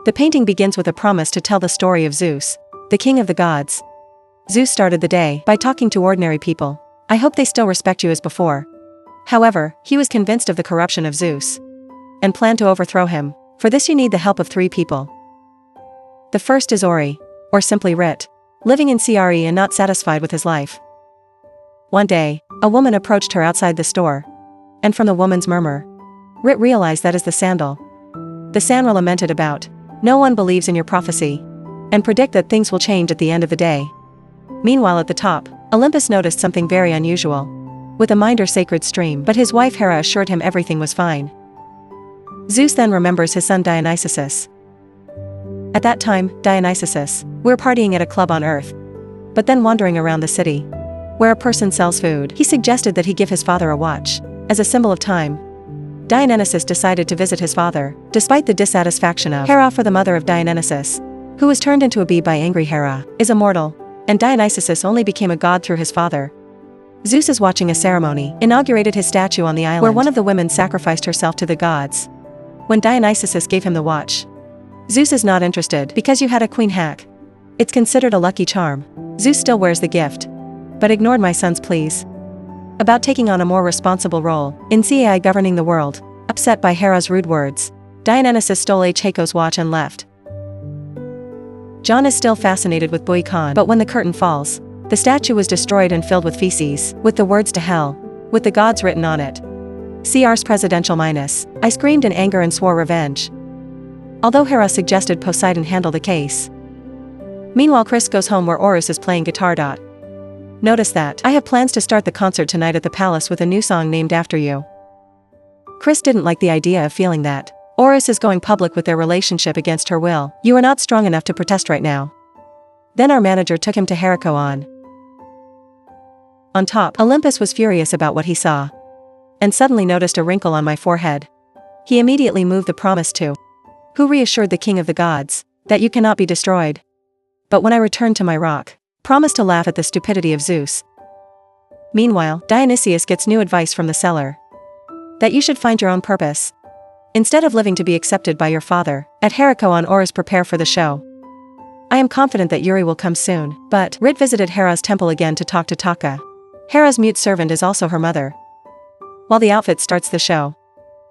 The painting begins with a promise to tell the story of Zeus, the king of the gods. Zeus started the day by talking to ordinary people. I hope they still respect you as before. However, he was convinced of the corruption of Zeus and planned to overthrow him. For this you need the help of 3 people. The first is Ori, or simply Rit, living in Cre and not satisfied with his life. One day, a woman approached her outside the store, and from the woman's murmur, Rit realized that is the sandal. The Sandra lamented about, "No one believes in your prophecy, and predict that things will change at the end of the day." Meanwhile at the top, Olympus noticed something very unusual. With a minder sacred stream, but his wife Hera assured him everything was fine. Zeus then remembers his son Dionysus. At that time, Dionysus, we're partying at a club on Earth. But then wandering around the city, where a person sells food, he suggested that he give his father a watch, as a symbol of time. Dionysus decided to visit his father, despite the dissatisfaction of Hera, for the mother of Dionysus, who was turned into a bee by angry Hera, is immortal, and Dionysus only became a god through his father. Zeus is watching a ceremony, inaugurated his statue on the island, where one of the women sacrificed herself to the gods. When Dionysus gave him the watch, Zeus is not interested because you had a queen hack. It's considered a lucky charm. Zeus still wears the gift, but ignored my son's pleas about taking on a more responsible role in Cai governing the world. Upset by Hera's rude words, Dionysus stole Chaco's watch and left. John is still fascinated with Bui Khan, but when the curtain falls, the statue was destroyed and filled with feces, with the words "to hell," with the gods written on it. CR's presidential minus. I screamed in anger and swore revenge. Although Hera suggested Poseidon handle the case. Meanwhile Chris goes home where Horus is playing guitar. Notice that I have plans to start the concert tonight at the palace with a new song named after you. Chris didn't like the idea of feeling that Horus is going public with their relationship against her will. You are not strong enough to protest right now. Then our manager took him to Heracon. On top, Olympus was furious about what he saw, and suddenly noticed a wrinkle on my forehead. He immediately moved the promise to, who reassured the king of the gods, that you cannot be destroyed. But when I returned to my rock, promised to laugh at the stupidity of Zeus. Meanwhile, Dionysius gets new advice from the seller. That you should find your own purpose, instead of living to be accepted by your father. At Heracon Horus prepare for the show. I am confident that Yuri will come soon, but Rit visited Hera's temple again to talk to Taka. Hera's mute servant is also her mother. While the outfit starts the show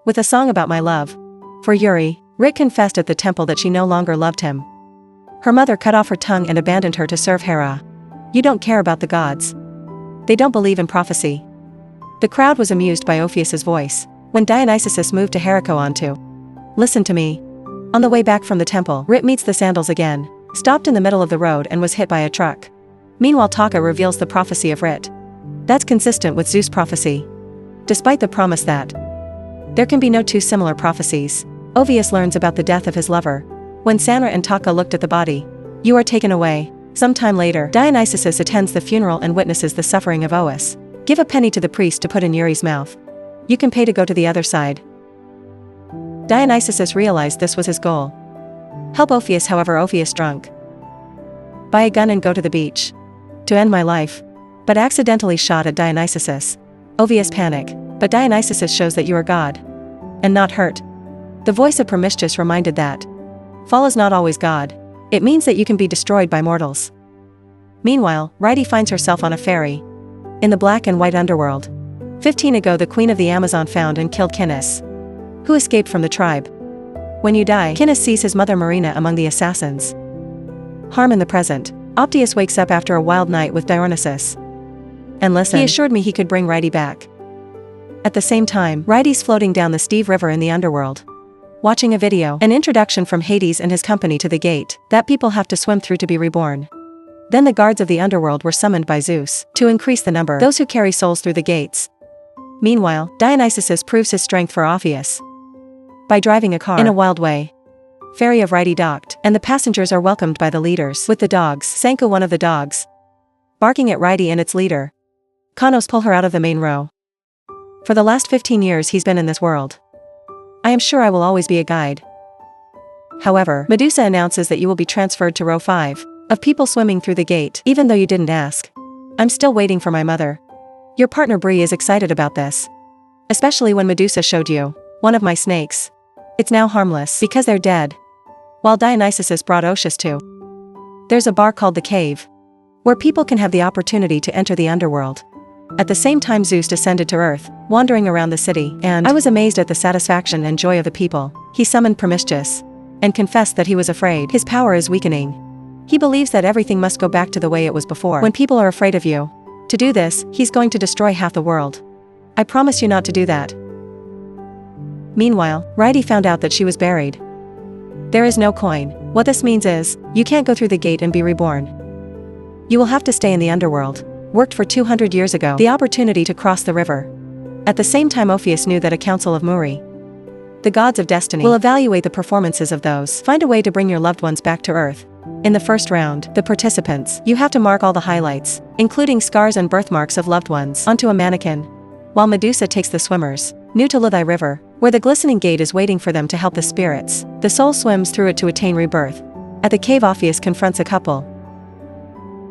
with a song about my love for Yuri, Rit confessed at the temple that she no longer loved him. Her mother cut off her tongue and abandoned her to serve Hera. You don't care about the gods. They don't believe in prophecy. The crowd was amused by Ophius's voice when Dionysus moved to Heracon to listen to me. On the way back from the temple, Rit meets the sandals again, stopped in the middle of the road and was hit by a truck. Meanwhile Taka reveals the prophecy of Rit. That's consistent with Zeus' prophecy. Despite the promise that there can be no two similar prophecies, Ophius learns about the death of his lover. When Sanra and Taka looked at the body, you are taken away. Sometime later, Dionysus attends the funeral and witnesses the suffering of Ois. Give a penny to the priest to put in Yuri's mouth. You can pay to go to the other side. Dionysus realized this was his goal. Help Ophius. However, Ophius drunk. Buy a gun and go to the beach. To end my life. But accidentally shot at Dionysus. Ophius panic. But Dionysus shows that you are God. And not hurt. The voice of Promiscuous reminded that fall is not always God. It means that you can be destroyed by mortals. Meanwhile, Rhydi finds herself on a ferry in the black and white underworld. 15 ago the queen of the Amazon found and killed Kinnis, who escaped from the tribe. When you die, Kinnis sees his mother Marina among the assassins. Harm in the present. Optius wakes up after a wild night with Dionysus. And listen, he assured me he could bring Rhydi back. At the same time, Rhydi's floating down the Steve River in the underworld, watching a video, an introduction from Hades and his company to the gate that people have to swim through to be reborn. Then the guards of the underworld were summoned by Zeus to increase the number those who carry souls through the gates. Meanwhile, Dionysus proves his strength for Ophius by driving a car in a wild way. Ferry of Rhydi docked, and the passengers are welcomed by the leaders with the dogs. Sanko, one of the dogs, barking at Rhydi and its leader. Kaos pull her out of the main row. For the last 15 years he's been in this world. I am sure I will always be a guide. However, Medusa announces that you will be transferred to row 5 of people swimming through the gate, even though you didn't ask. I'm still waiting for my mother. Your partner Bree is excited about this. Especially when Medusa showed you one of my snakes. It's now harmless because they're dead. while Dionysus brought Oceus to. There's a bar called the Cave, where people can have the opportunity to enter the underworld. At the same time Zeus descended to earth, wandering around the city, and I was amazed at the satisfaction and joy of the people. He summoned Promiscuous, and confessed that he was afraid. His power is weakening. He believes that everything must go back to the way it was before. When people are afraid of you, to do this, he's going to destroy half the world. I promise you not to do that. Meanwhile, Rhyti found out that she was buried. There is no coin. What this means is, you can't go through the gate and be reborn. You will have to stay in the underworld. Worked for 200 years ago, the opportunity to cross the river. At the same time Orpheus knew that a council of Muri, the gods of destiny, will evaluate the performances of those. Find a way to bring your loved ones back to earth. In the first round, the participants, you have to mark all the highlights, including scars and birthmarks of loved ones, onto a mannequin. While Medusa takes the swimmers, new to Luthi River, where the glistening gate is waiting for them to help the spirits. The soul swims through it to attain rebirth. At the cave Orpheus confronts a couple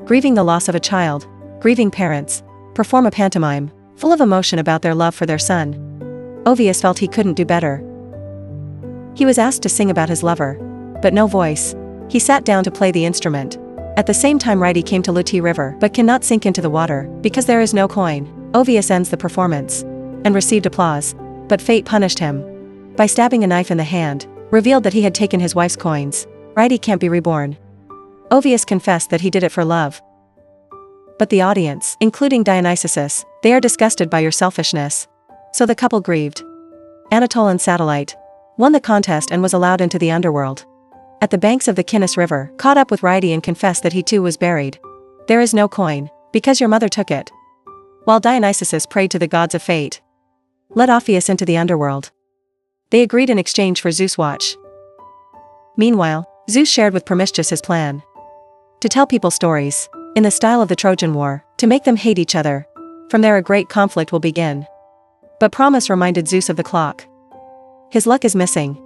grieving the loss of a child. Grieving parents perform a pantomime, full of emotion about their love for their son. Orpheus felt he couldn't do better. He was asked to sing about his lover, but no voice. He sat down to play the instrument. At the same time Rhyti came to Luthi River but cannot sink into the water, because there is no coin. Orpheus ends the performance, and received applause, but fate punished him by stabbing a knife in the hand, revealed that he had taken his wife's coins. Rhyti can't be reborn. Orpheus confessed that he did it for love. But the audience, including Dionysus, they are disgusted by your selfishness. So the couple grieved. Anatole and Satellite won the contest and was allowed into the underworld. At the banks of the Kaos River, caught up with Rhyti and confessed that he too was buried. There is no coin, because your mother took it. While Dionysus prayed to the gods of fate, let Orpheus into the underworld. They agreed in exchange for Zeus' watch. Meanwhile, Zeus shared with Promiscuous his plan to tell people stories, in the style of the Trojan War, to make them hate each other. From there a great conflict will begin. But Promise reminded Zeus of the clock. His luck is missing.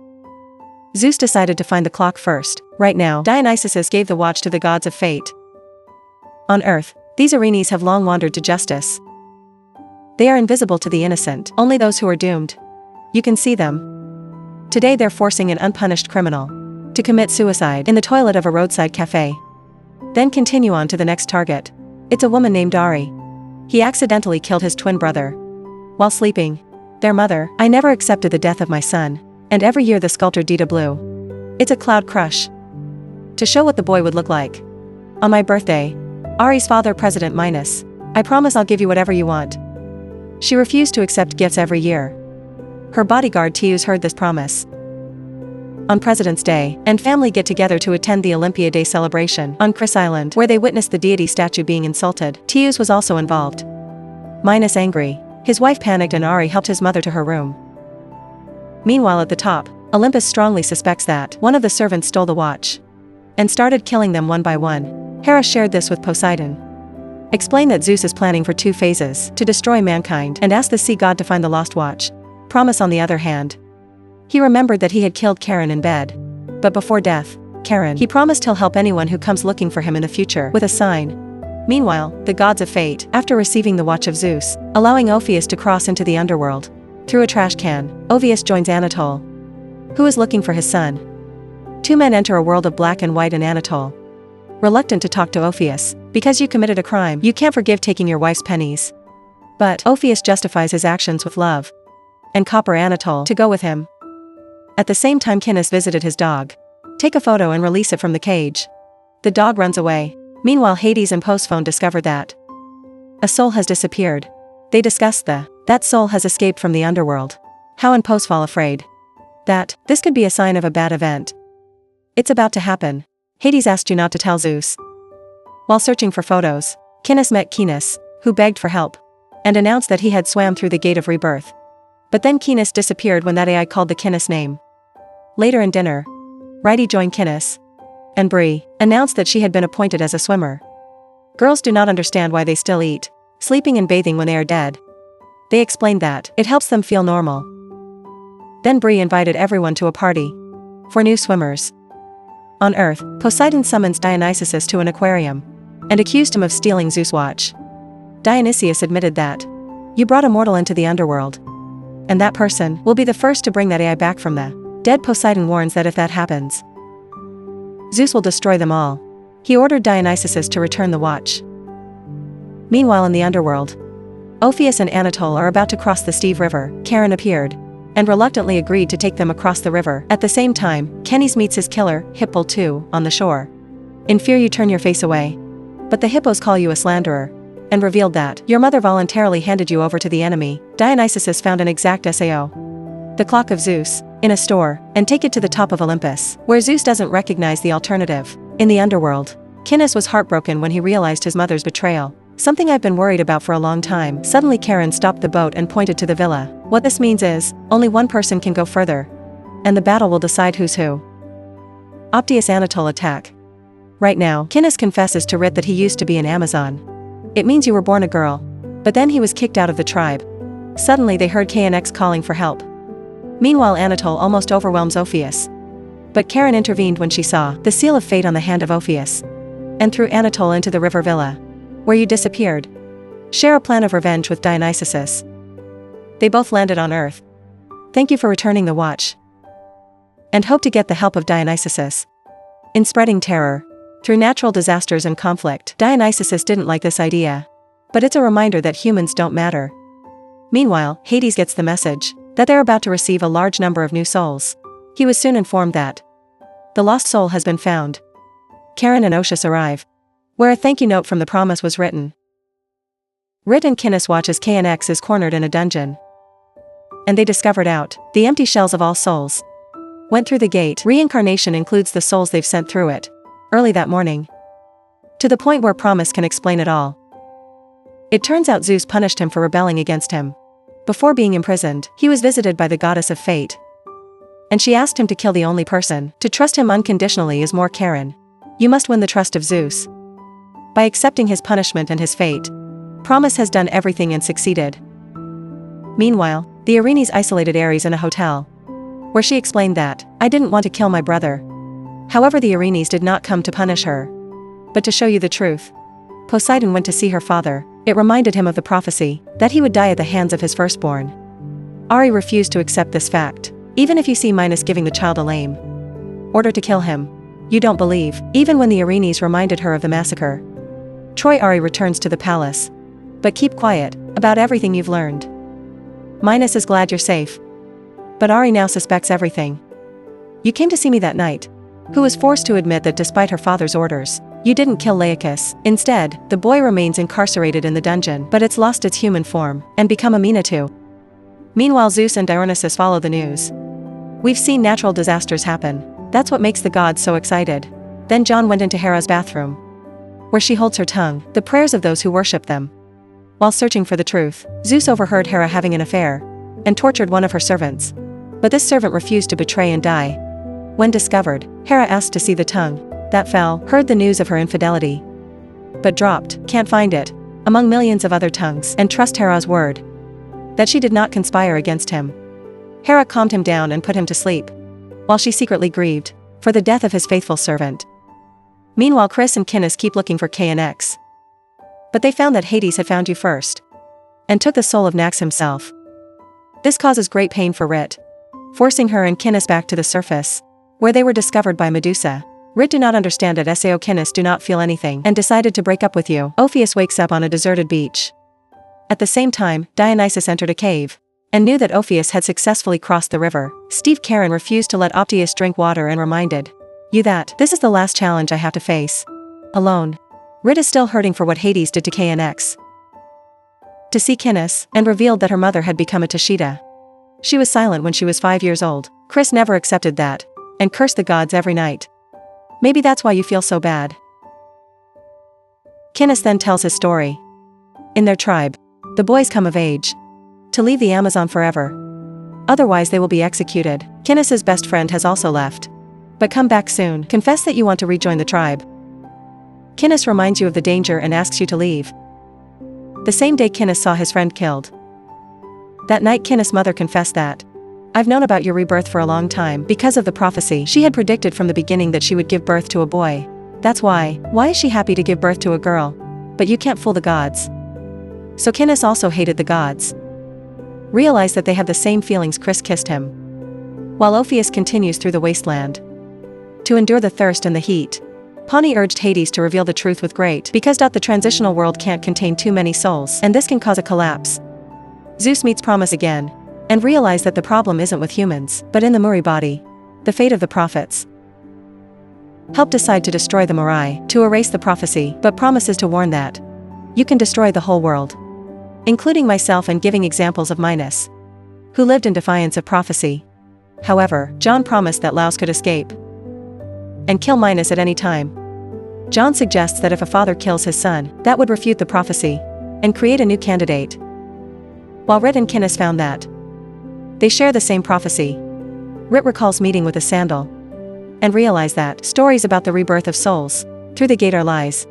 Zeus decided to find the clock first. Right now, Dionysus gave the watch to the gods of fate. On Earth, these Erinyes have long wandered to justice. They are invisible to the innocent, only those who are doomed. You can see them. Today they're forcing an unpunished criminal to commit suicide in the toilet of a roadside cafe. Then continue on to the next target. It's a woman named Ari. He accidentally killed his twin brother while sleeping. Their mother, I never accepted the death of my son, and every year the sculptor Dita blew. It's a cloud crush to show what the boy would look like. On my birthday, Ari's father President Minos, I promise I'll give you whatever you want. She refused to accept gifts every year. Her bodyguard Teus heard this promise. On President's Day, and family get together to attend the Olympia Day celebration on Chris Island, where they witnessed the deity statue being insulted. Teus was also involved. Minos angry, his wife panicked and Ari helped his mother to her room. Meanwhile at the top, Olympus strongly suspects that one of the servants stole the watch and started killing them one by one. Hera shared this with Poseidon. Explained that Zeus is planning for 2 phases to destroy mankind and asked the sea god to find the lost watch. Promise on the other hand, he remembered that he had killed Charon in bed. But before death, he promised he'll help anyone who comes looking for him in the future with a sign. Meanwhile, the gods of fate, after receiving the watch of Zeus, allowing Orpheus to cross into the underworld. Through a trash can, Orpheus joins Anatole, who is looking for his son. 2 men enter a world of black and white and Anatole, reluctant to talk to Orpheus, because you committed a crime, you can't forgive taking your wife's pennies. But Orpheus justifies his actions with love, and copper Anatole to go with him. At the same time Kaos visited his dog. Take a photo and release it from the cage. The dog runs away. Meanwhile Hades and Persephone discover that a soul has disappeared. They discuss that soul has escaped from the underworld. How and Pose fall afraid that this could be a sign of a bad event. It's about to happen. Hades asked you not to tell Zeus. While searching for photos, Kaos met Kaos, who begged for help, and announced that he had swam through the gate of rebirth. But then Kaos disappeared when that AI called the Kaos name. Later in dinner, Rhyti joined Kaos, and Brie announced that she had been appointed as a swimmer. Girls do not understand why they still eat, sleeping and bathing when they are dead. They explained that it helps them feel normal. Then Brie invited everyone to a party for new swimmers. On Earth, Poseidon summons Dionysus to an aquarium and accused him of stealing Zeus' watch. Dionysius admitted that you brought a mortal into the underworld, and that person will be the first to bring that AI back from the dead. Poseidon warns that if that happens, Zeus will destroy them all. He ordered Dionysus to return the watch. Meanwhile in the underworld, Orpheus and Anatole are about to cross the Steve River. Charon appeared and reluctantly agreed to take them across the river. At the same time, Chenes meets his killer, Hippo too, on the shore. In fear you turn your face away. But the hippos call you a slanderer, and revealed that your mother voluntarily handed you over to the enemy. Dionysus found an exact SAO, the clock of Zeus, in a store, and take it to the top of Olympus, where Zeus doesn't recognize the alternative. In the underworld, Chenes was heartbroken when he realized his mother's betrayal. Something I've been worried about for a long time. Suddenly Charon stopped the boat and pointed to the villa. What this means is, only one person can go further, and the battle will decide who's who. Optius Anatole attack. Right now, Chenes confesses to Rit that he used to be an Amazon. It means you were born a girl. But then he was kicked out of the tribe. Suddenly they heard Kaos calling for help. Meanwhile Anatole almost overwhelms Orpheus. But Charon intervened when she saw the seal of fate on the hand of Orpheus, and threw Anatole into the river villa, where you disappeared. Share a plan of revenge with Dionysus. They both landed on Earth. Thank you for returning the watch, and hope to get the help of Dionysus in spreading terror through natural disasters and conflict. Dionysus didn't like this idea, but it's a reminder that humans don't matter. Meanwhile, Hades gets the message that they're about to receive a large number of new souls. He was soon informed that the lost soul has been found. Charon and Oceus arrive, where a thank you note from the promise was written. Rit and Chenes watch as Kaos is cornered in a dungeon, and they discovered out the empty shells of all souls. Went through the gate. Reincarnation includes the souls they've sent through it early that morning, to the point where promise can explain it all. It turns out Zeus punished him for rebelling against him. Before being imprisoned, he was visited by the goddess of fate, and she asked him to kill the only person to trust him unconditionally is more Charon. You must win the trust of Zeus by accepting his punishment and his fate. Promise has done everything and succeeded. Meanwhile, the Erinyes isolated Ares in a hotel, where she explained that, I didn't want to kill my brother. However, the Erinyes did not come to punish her, but to show you the truth. Poseidon went to see her father. It reminded him of the prophecy that he would die at the hands of his firstborn. Ari refused to accept this fact. Even if you see Minos giving the child a lame order to kill him, you don't believe. Even when the Erinyes reminded her of the massacre, Troy Ari returns to the palace. But keep quiet about everything you've learned. Minos is glad you're safe, but Ari now suspects everything. You came to see me that night, who was forced to admit that despite her father's orders, you didn't kill Laicus. Instead, the boy remains incarcerated in the dungeon, but it's lost its human form and become a Minotaur. Meanwhile, Zeus and Dionysus follow the news. We've seen natural disasters happen. That's what makes the gods so excited. Then John went into Hera's bathroom, where she holds her tongue, the prayers of those who worship them. While searching for the truth, Zeus overheard Hera having an affair and tortured one of her servants. But this servant refused to betray and die. When discovered, Hera asked to see the tongue that fell, heard the news of her infidelity, but dropped, can't find it, among millions of other tongues, and trust Hera's word that she did not conspire against him. Hera calmed him down and put him to sleep, while she secretly grieved for the death of his faithful servant. Meanwhile, Chris and Chenes keep looking for Kaos, but they found that Hades had found you first, and took the soul of Nax himself. This causes great pain for Rit, forcing her and Chenes back to the surface, where they were discovered by Medusa. Rit do not understand it. Sao Chenes do not feel anything and decided to break up with you. Orpheus wakes up on a deserted beach. At the same time, Dionysus entered a cave, and knew that Orpheus had successfully crossed the river. Steve Charon refused to let Optius drink water and reminded you that this is the last challenge I have to face alone. Rit is still hurting for what Hades did to Kaos. To see Chenes, and revealed that her mother had become a Tashida. She was silent when she was 5 years old. Chris never accepted that, and cursed the gods every night. Maybe that's why you feel so bad. Chenes then tells his story. In their tribe, the boys come of age to leave the Amazon forever. Otherwise they will be executed. Chenes's best friend has also left. But come back soon. Confess that you want to rejoin the tribe. Chenes reminds you of the danger and asks you to leave. The same day Chenes saw his friend killed. That night Chenes' mother confessed that, I've known about your rebirth for a long time because of the prophecy. She had predicted from the beginning that she would give birth to a boy. That's why. Why is she happy to give birth to a girl? But you can't fool the gods. So Chenes also hated the gods. Realized that they have the same feelings. Chris kissed him, while Orpheus continues through the wasteland. to endure the thirst and the heat. Pani urged Hades to reveal the truth with great because the transitional world can't contain too many souls, and this can cause a collapse. Zeus meets Promise again, and realizes that the problem isn't with humans, but in the Muri body. The fate of the prophets. Help decide to destroy the Muri, to erase the prophecy, but promises to warn that you can destroy the whole world, including myself, and giving examples of Minos, who lived in defiance of prophecy. However, John promised that Laos could escape and kill Minos at any time. John suggests that if a father kills his son, that would refute the prophecy and create a new candidate. While Rit and Kinnis found that they share the same prophecy, Rit recalls meeting with a sandal and realize that stories about the rebirth of souls through the gate are lies.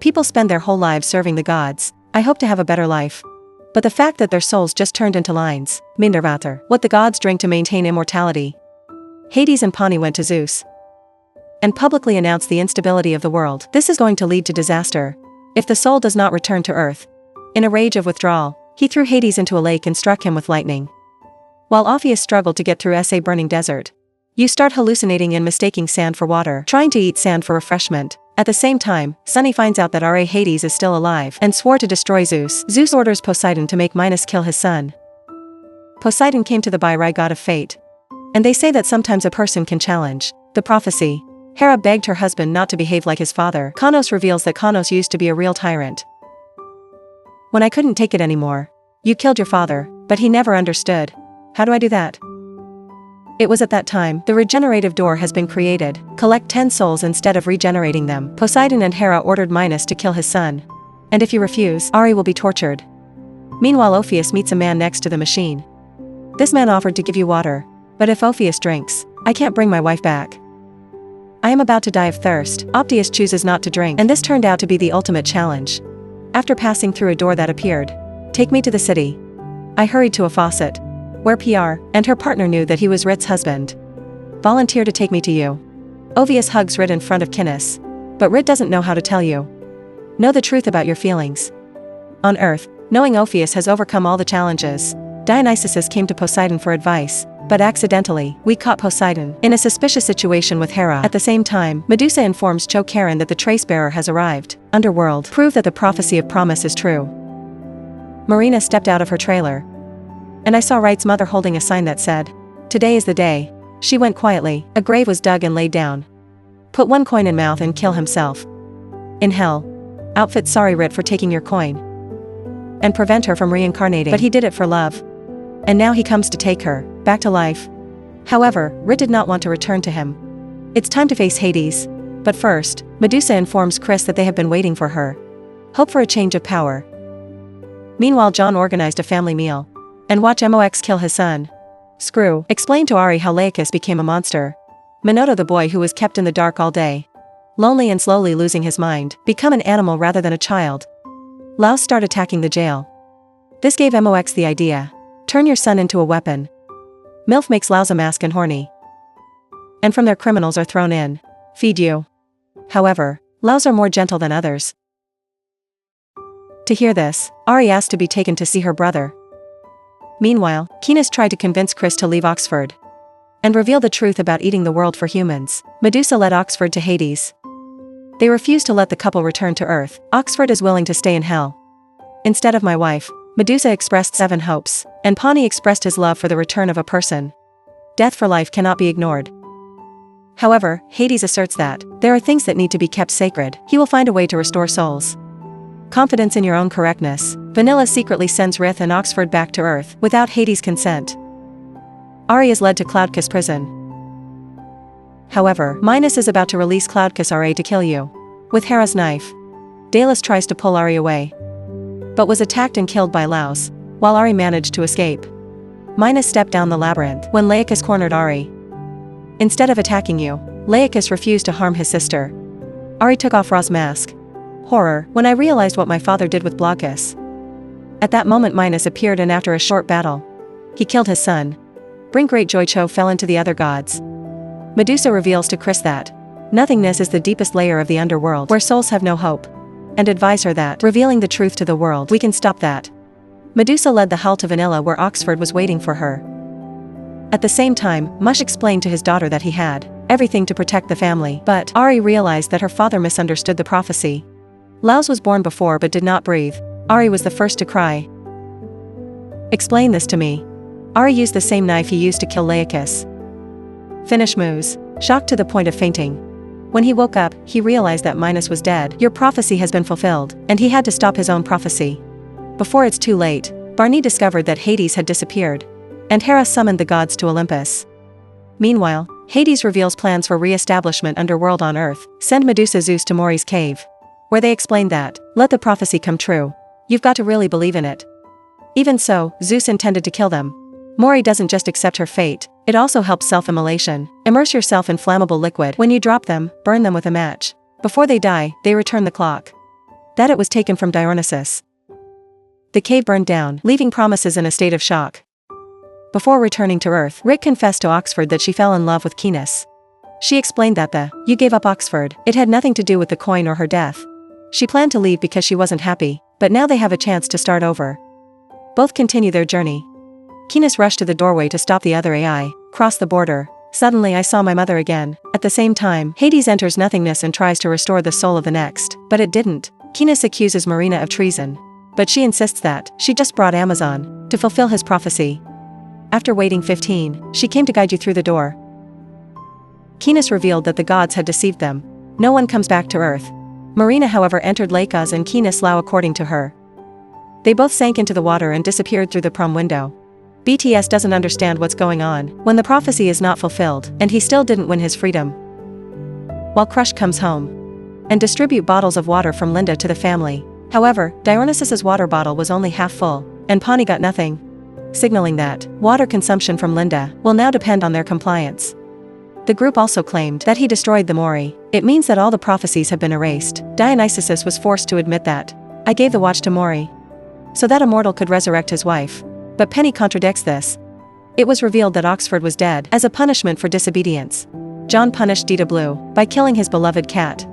People spend their whole lives serving the gods. I hope to have a better life. But the fact that their souls just turned into lines, mindervater, what the gods drink to maintain immortality. Hades and Pani went to Zeus and publicly announced the instability of the world. This is going to lead to disaster if the soul does not return to earth. In a rage of withdrawal, he threw Hades into a lake and struck him with lightning. While Orpheus struggled to get through a burning desert, you start hallucinating and mistaking sand for water, trying to eat sand for refreshment. At the same time, Sunny finds out that Hades is still alive and swore to destroy Zeus. Zeus orders Poseidon to make Minos kill his son. Poseidon came to the Bairai god of fate, and they say that sometimes a person can challenge the prophecy. Hera begged her husband not to behave like his father. Kaos reveals that Kaos used to be a real tyrant. When I couldn't take it anymore, you killed your father, but he never understood. How do I do that? It was at that time, the regenerative door has been created. Collect 10 souls instead of regenerating them. Poseidon and Hera ordered Minos to kill his son. And if you refuse, Ari will be tortured. Meanwhile, Orpheus meets a man next to the machine. This man offered to give you water, but if Orpheus drinks, I can't bring my wife back. I am about to die of thirst. Optius chooses not to drink, and this turned out to be the ultimate challenge. After passing through a door that appeared, take me to the city. I hurried to a faucet, where PR and her partner knew that he was Rit's husband. Volunteer to take me to you. Orpheus hugs Rit in front of Kinnis, but Rit doesn't know how to tell you. Know the truth about your feelings. On Earth, knowing Orpheus has overcome all the challenges, Dionysus came to Poseidon for advice, but accidentally, we caught Poseidon in a suspicious situation with Hera. At the same time, Medusa informs Chokaran that the trace-bearer has arrived. Underworld, prove that the prophecy of Promise is true. Marina stepped out of her trailer, and I saw Wright's mother holding a sign that said, "Today is the day." She went quietly. A grave was dug and laid down. Put 1 coin in mouth and kill himself. In hell. Outfit sorry Rit for taking your coin and prevent her from reincarnating, but he did it for love. And now he comes to take her back to life. However, Rit did not want to return to him. It's time to face Hades. But first, Medusa informs Chris that they have been waiting for her. Hope for a change of power. Meanwhile, John organized a family meal and watch Mox kill his son. Screw explained to Ari how Laicus became a monster. Minoto, the boy who was kept in the dark all day, lonely and slowly losing his mind, become an animal rather than a child. Laos start attacking the jail. This gave Mox the idea. Turn your son into a weapon. MILF makes Laos a mask and horny. And from their criminals are thrown in. Feed you. However, Laos are more gentle than others. To hear this, Ari asked to be taken to see her brother. Meanwhile, Kinnis tried to convince Chris to leave Oxford and reveal the truth about eating the world for humans. Medusa led Oxford to Hades. They refused to let the couple return to Earth. Oxford is willing to stay in hell. Instead of my wife, Medusa expressed 7 hopes, and Pani expressed his love for the return of a person. Death for life cannot be ignored. However, Hades asserts that there are things that need to be kept sacred. He will find a way to restore souls. Confidence in your own correctness. Vanilla secretly sends Rith and Oxford back to Earth without Hades' consent. Ari is led to Cloudkiss prison. However, Minos is about to release Cloudkiss Ra to kill you with Hera's knife. Daedalus tries to pull Ari away, but was attacked and killed by Laos, while Ari managed to escape. Minos stepped down the labyrinth when Laicus cornered Ari. Instead of attacking you, Laicus refused to harm his sister. Ari took off Ra's mask. Horror, when I realized what my father did with Glaucus. At that moment Minos appeared, and after a short battle, he killed his son. Bring great joy. Cho fell into the other gods. Medusa reveals to Chris that nothingness is the deepest layer of the underworld where souls have no hope, and advise her that revealing the truth to the world, we can stop that. Medusa led the Hull to Vanilla where Oxford was waiting for her. At the same time, Mush explained to his daughter that he had everything to protect the family. But Ari realized that her father misunderstood the prophecy. Laos was born before but did not breathe. Ari was the first to cry. Explain this to me. Ari used the same knife he used to kill Laocoon. Finish Moose, shocked to the point of fainting. When he woke up, he realized that Minos was dead. Your prophecy has been fulfilled, and he had to stop his own prophecy. Before it's too late, Barney discovered that Hades had disappeared, and Hera summoned the gods to Olympus. Meanwhile, Hades reveals plans for re-establishment underworld on Earth. Send Medusa Zeus to Maury's cave, where they explain that, let the prophecy come true. You've got to really believe in it. Even so, Zeus intended to kill them. Maury doesn't just accept her fate, it also helps self-immolation. Immerse yourself in flammable liquid. When you drop them, burn them with a match. Before they die, they return the clock. That it was taken from Dionysus. The cave burned down, leaving Promises in a state of shock. Before returning to Earth, Rick confessed to Oxford that she fell in love with Kaos. She explained that you gave up Oxford, it had nothing to do with the coin or her death. She planned to leave because she wasn't happy, but now they have a chance to start over. Both continue their journey. Kaos rushed to the doorway to stop the other AI, cross the border. Suddenly I saw my mother again. At the same time, Hades enters nothingness and tries to restore the soul of the next, but it didn't. Kaos accuses Marina of treason, but she insists that she just brought Amazon to fulfill his prophecy. After waiting 15, she came to guide you through the door. Kaos revealed that the gods had deceived them. No one comes back to Earth. Marina however entered Laocoon and Kaos Lao according to her. They both sank into the water and disappeared through the prom window. BTS doesn't understand what's going on when the prophecy is not fulfilled, and he still didn't win his freedom. While Crush comes home and distribute bottles of water from Linda to the family. However, Dionysus's water bottle was only half full, and Pawnee got nothing, signaling that water consumption from Linda will now depend on their compliance. The group also claimed that he destroyed the Maury. It means that all the prophecies have been erased. Dionysus was forced to admit that. I gave the watch to Maury so that a mortal could resurrect his wife. But Penny contradicts this. It was revealed that Oxford was dead as a punishment for disobedience. John punished Dita Blue by killing his beloved cat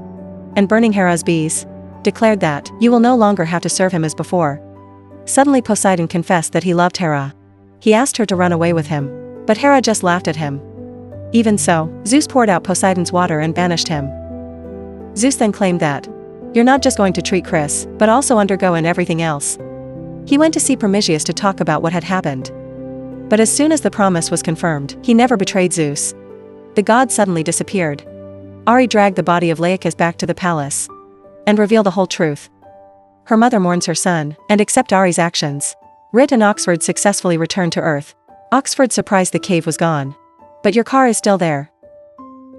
and burning Hera's bees, declared that you will no longer have to serve him as before. Suddenly Poseidon confessed that he loved Hera. He asked her to run away with him, but Hera just laughed at him. Even so, Zeus poured out Poseidon's water and banished him. Zeus then claimed that you're not just going to treat Chris, but also undergo and everything else. He went to see Prometheus to talk about what had happened. But as soon as the promise was confirmed, he never betrayed Zeus. The god suddenly disappeared. Ari dragged the body of Laocoon back to the palace and revealed the whole truth. Her mother mourns her son and accepts Ari's actions. Rit and Oxford successfully returned to Earth. Oxford surprised the cave was gone. But your car is still there.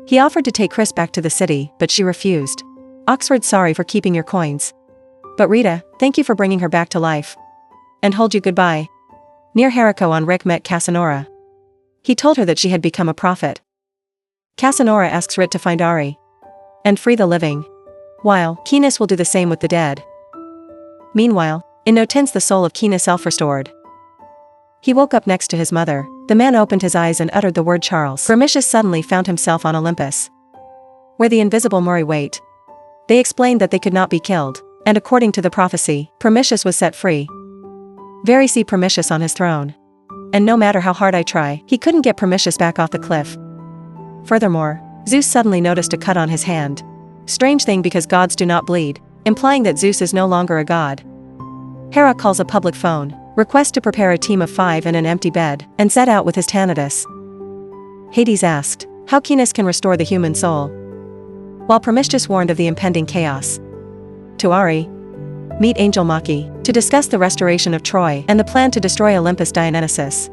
He offered to take Chris back to the city, but she refused. Oxford's sorry for keeping your coins. But Rita, thank you for bringing her back to life. And hold you goodbye. Near Heracon, Rick met Casanora. He told her that she had become a prophet. Casanora asks Rit to find Ari and free the living, while Kaos will do the same with the dead. Meanwhile, in no tense the soul of Kaos self-restored. He woke up next to his mother. The man opened his eyes and uttered the word Charles. Prometheus suddenly found himself on Olympus, where the invisible Maury wait. They explained that they could not be killed, and according to the prophecy, Prometheus was set free. Very see Prometheus on his throne. And no matter how hard I try, he couldn't get Prometheus back off the cliff. Furthermore, Zeus suddenly noticed a cut on his hand. Strange thing because gods do not bleed, implying that Zeus is no longer a god. Hera calls a public phone, requests to prepare a team of 5 in an empty bed, and set out with his Thanatos. Hades asked how Kaos can restore the human soul, while Prometheus warned of the impending chaos. To Ari, meet Angel Maki to discuss the restoration of Troy and the plan to destroy Olympus. Dionysus.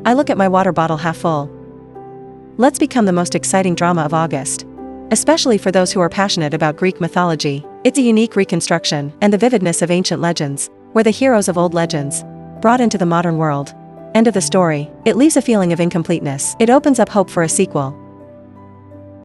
I look at my water bottle half full. Let's become the most exciting drama of August. Especially for those who are passionate about Greek mythology. It's a unique reconstruction and the vividness of ancient legends, where the heroes of old legends brought into the modern world. End of the story. It leaves a feeling of incompleteness. It opens up hope for a sequel.